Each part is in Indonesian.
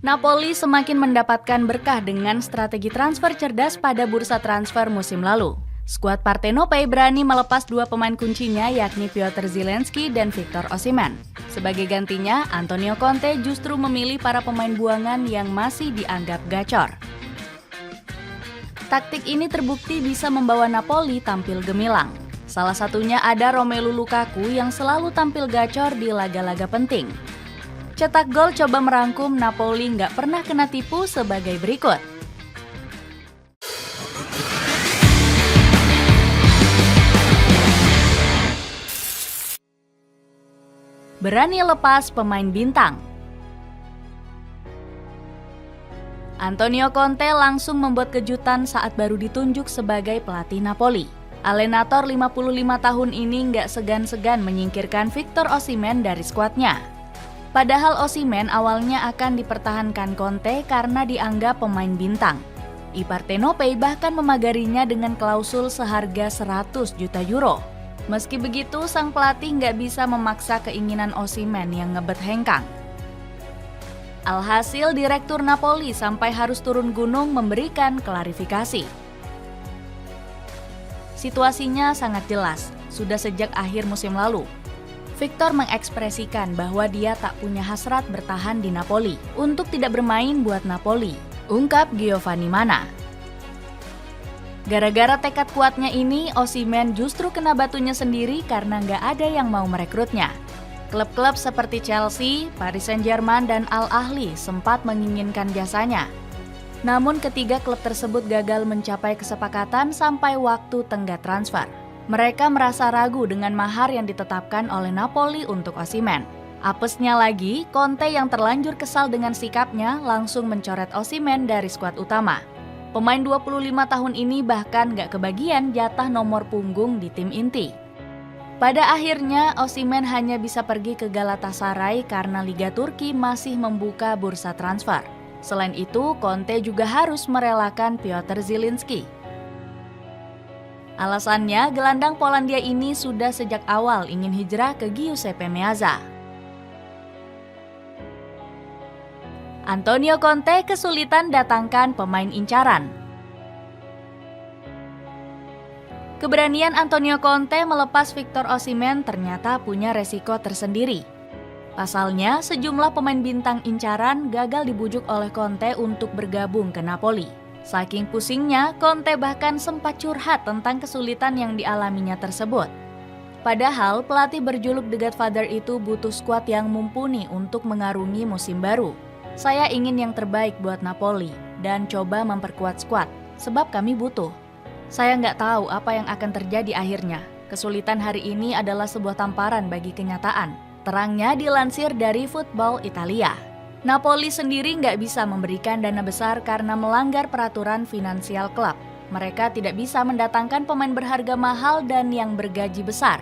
Napoli semakin mendapatkan berkah dengan strategi transfer cerdas pada bursa transfer musim lalu. Skuad Partenope berani melepas dua pemain kuncinya yakni Piotr Zielinski dan Victor Osimhen. Sebagai gantinya, Antonio Conte justru memilih para pemain buangan yang masih dianggap gacor. Taktik ini terbukti bisa membawa Napoli tampil gemilang. Salah satunya ada Romelu Lukaku yang selalu tampil gacor di laga-laga penting. Cetak gol coba merangkum Napoli nggak pernah kena tipu sebagai berikut. Berani lepas pemain bintang. Antonio Conte langsung membuat kejutan saat baru ditunjuk sebagai pelatih Napoli. Allenator 55 tahun ini nggak segan-segan menyingkirkan Victor Osimhen dari skuadnya. Padahal Osimhen awalnya akan dipertahankan Conte karena dianggap pemain bintang. Partenope bahkan memagarinya dengan klausul seharga 100 juta euro. Meski begitu, sang pelatih nggak bisa memaksa keinginan Osimhen yang ngebet hengkang. Alhasil, Direktur Napoli sampai harus turun gunung memberikan klarifikasi. Situasinya sangat jelas, sudah sejak akhir musim lalu. Victor mengekspresikan bahwa dia tak punya hasrat bertahan di Napoli untuk tidak bermain buat Napoli, ungkap Giovanni Mana. Gara-gara tekad kuatnya ini, Osimhen justru kena batunya sendiri karena nggak ada yang mau merekrutnya. Klub-klub seperti Chelsea, Paris Saint-Germain, dan Al Ahly sempat menginginkan jasanya. Namun ketiga klub tersebut gagal mencapai kesepakatan sampai waktu tenggat transfer. Mereka merasa ragu dengan mahar yang ditetapkan oleh Napoli untuk Osimhen. Apesnya lagi, Conte yang terlanjur kesal dengan sikapnya langsung mencoret Osimhen dari skuad utama. Pemain 25 tahun ini bahkan gak kebagian jatah nomor punggung di tim inti. Pada akhirnya, Osimhen hanya bisa pergi ke Galatasaray karena Liga Turki masih membuka bursa transfer. Selain itu, Conte juga harus merelakan Piotr Zielinski. Alasannya, gelandang Polandia ini sudah sejak awal ingin hijrah ke Giuseppe Meazza. Antonio Conte kesulitan datangkan pemain incaran. Keberanian Antonio Conte melepas Victor Osimhen ternyata punya resiko tersendiri. Pasalnya, sejumlah pemain bintang incaran gagal dibujuk oleh Conte untuk bergabung ke Napoli. Saking pusingnya, Conte bahkan sempat curhat tentang kesulitan yang dialaminya tersebut. Padahal, pelatih berjuluk The Godfather itu butuh skuad yang mumpuni untuk mengarungi musim baru. Saya ingin yang terbaik buat Napoli dan coba memperkuat skuad, sebab kami butuh. Saya nggak tahu apa yang akan terjadi akhirnya. Kesulitan hari ini adalah sebuah tamparan bagi kenyataan. Terangnya dilansir dari Football Italia. Napoli sendiri nggak bisa memberikan dana besar karena melanggar peraturan finansial klub. Mereka tidak bisa mendatangkan pemain berharga mahal dan yang bergaji besar.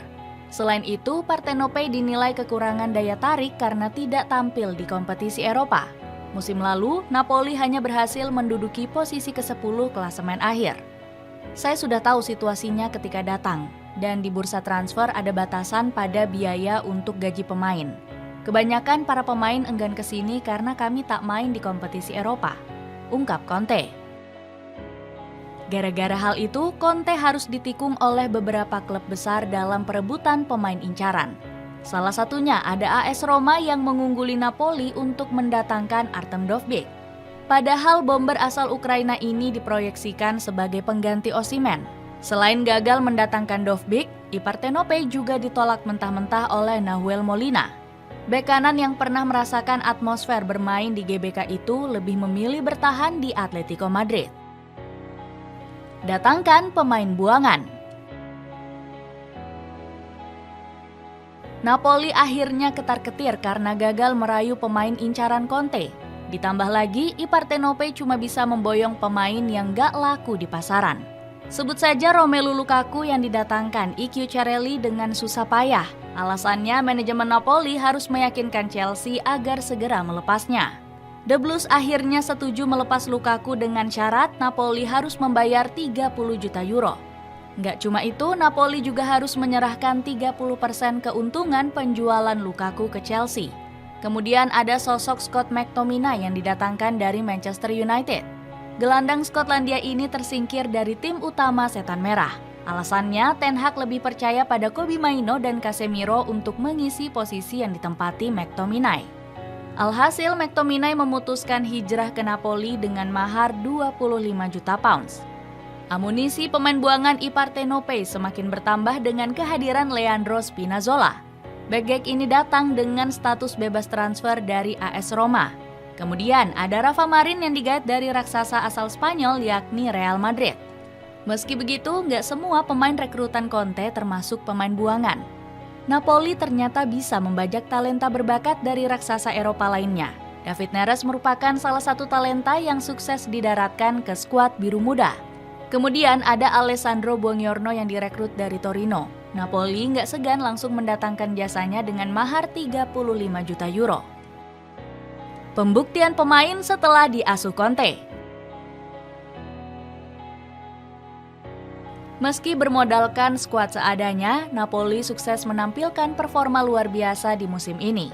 Selain itu, Partenope dinilai kekurangan daya tarik karena tidak tampil di kompetisi Eropa. Musim lalu, Napoli hanya berhasil menduduki posisi ke-10 klasemen akhir. Saya sudah tahu situasinya ketika datang, dan di bursa transfer ada batasan pada biaya untuk gaji pemain. Kebanyakan para pemain enggan ke sini karena kami tak main di kompetisi Eropa, ungkap Conte. Gara-gara hal itu, Conte harus ditikung oleh beberapa klub besar dalam perebutan pemain incaran. Salah satunya ada AS Roma yang mengungguli Napoli untuk mendatangkan Artem Dovbyk. Padahal bomber asal Ukraina ini diproyeksikan sebagai pengganti Osimhen. Selain gagal mendatangkan Dovbyk, Partenope juga ditolak mentah-mentah oleh Nahuel Molina. Bek kanan yang pernah merasakan atmosfer bermain di GBK itu lebih memilih bertahan di Atletico Madrid. Datangkan pemain buangan. Napoli akhirnya ketar-ketir karena gagal merayu pemain incaran Conte. Ditambah lagi, Partenope cuma bisa memboyong pemain yang gak laku di pasaran. Sebut saja Romelu Lukaku yang didatangkan Kvaratskhelia dengan susah payah. Alasannya manajemen Napoli harus meyakinkan Chelsea agar segera melepasnya. The Blues akhirnya setuju melepas Lukaku dengan syarat Napoli harus membayar 30 juta euro. Nggak cuma itu, Napoli juga harus menyerahkan 30% keuntungan penjualan Lukaku ke Chelsea. Kemudian ada sosok Scott McTominay yang didatangkan dari Manchester United. Gelandang Skotlandia ini tersingkir dari tim utama Setan Merah. Alasannya, Ten Hag lebih percaya pada Kobbie Mainoo dan Casemiro untuk mengisi posisi yang ditempati McTominay. Alhasil, McTominay memutuskan hijrah ke Napoli dengan mahar 25 juta pounds. Amunisi pemain buangan I Partenope semakin bertambah dengan kehadiran Leandro Spinazzola. Bek ini datang dengan status bebas transfer dari AS Roma. Kemudian ada Rafa Marin yang digait dari raksasa asal Spanyol yakni Real Madrid. Meski begitu, nggak semua pemain rekrutan Conte termasuk pemain buangan. Napoli ternyata bisa membajak talenta berbakat dari raksasa Eropa lainnya. David Neres merupakan salah satu talenta yang sukses didaratkan ke skuad biru muda. Kemudian ada Alessandro Buongiorno yang direkrut dari Torino. Napoli nggak segan langsung mendatangkan jasanya dengan mahar 35 juta euro. Pembuktian pemain setelah diasuh Conte. Meski bermodalkan skuad seadanya, Napoli sukses menampilkan performa luar biasa di musim ini.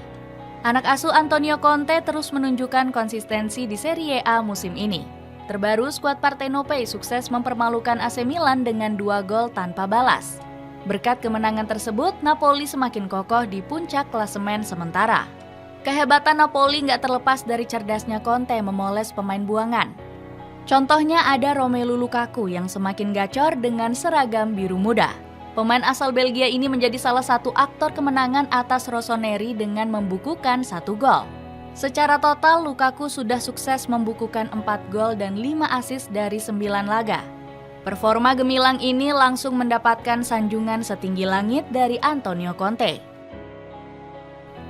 Anak asuh Antonio Conte terus menunjukkan konsistensi di Serie A musim ini. Terbaru, skuad Partenope sukses mempermalukan AC Milan dengan 2 gol tanpa balas. Berkat kemenangan tersebut, Napoli semakin kokoh di puncak klasemen sementara. Kehebatan Napoli nggak terlepas dari cerdasnya Conte memoles pemain buangan. Contohnya ada Romelu Lukaku yang semakin gacor dengan seragam biru muda. Pemain asal Belgia ini menjadi salah satu aktor kemenangan atas Rossoneri dengan membukukan 1 gol. Secara total, Lukaku sudah sukses membukukan 4 gol dan 5 assist dari 9 laga. Performa gemilang ini langsung mendapatkan sanjungan setinggi langit dari Antonio Conte.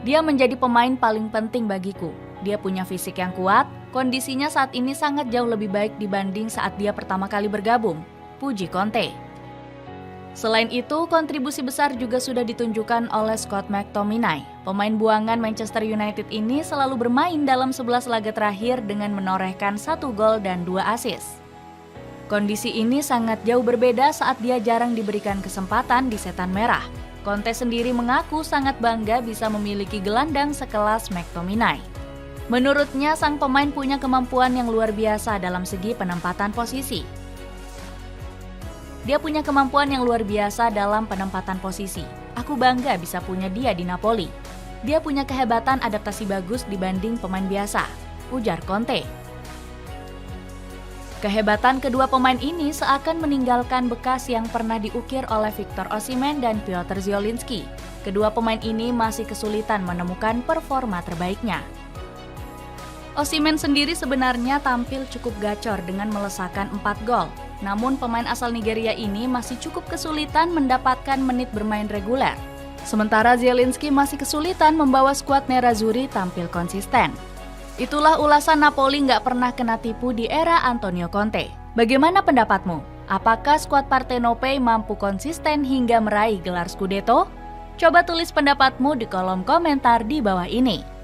Dia menjadi pemain paling penting bagiku. Dia punya fisik yang kuat, kondisinya saat ini sangat jauh lebih baik dibanding saat dia pertama kali bergabung, puji Conte. Selain itu, kontribusi besar juga sudah ditunjukkan oleh Scott McTominay. Pemain buangan Manchester United ini selalu bermain dalam 11 laga terakhir dengan menorehkan 1 gol dan 2 assist. Kondisi ini sangat jauh berbeda saat dia jarang diberikan kesempatan di Setan Merah. Conte sendiri mengaku sangat bangga bisa memiliki gelandang sekelas McTominay. Menurutnya, sang pemain punya kemampuan yang luar biasa dalam segi penempatan posisi. Dia punya kemampuan yang luar biasa dalam penempatan posisi. Aku bangga bisa punya dia di Napoli. Dia punya kehebatan adaptasi bagus dibanding pemain biasa, ujar Conte. Kehebatan kedua pemain ini seakan meninggalkan bekas yang pernah diukir oleh Victor Osimhen dan Piotr Zielinski. Kedua pemain ini masih kesulitan menemukan performa terbaiknya. Osimhen sendiri sebenarnya tampil cukup gacor dengan melesakkan 4 gol. Namun pemain asal Nigeria ini masih cukup kesulitan mendapatkan menit bermain reguler. Sementara Zielinski masih kesulitan membawa skuad Nerazzurri tampil konsisten. Itulah ulasan Napoli nggak pernah kena tipu di era Antonio Conte. Bagaimana pendapatmu? Apakah skuad Partenope mampu konsisten hingga meraih gelar Scudetto? Coba tulis pendapatmu di kolom komentar di bawah ini.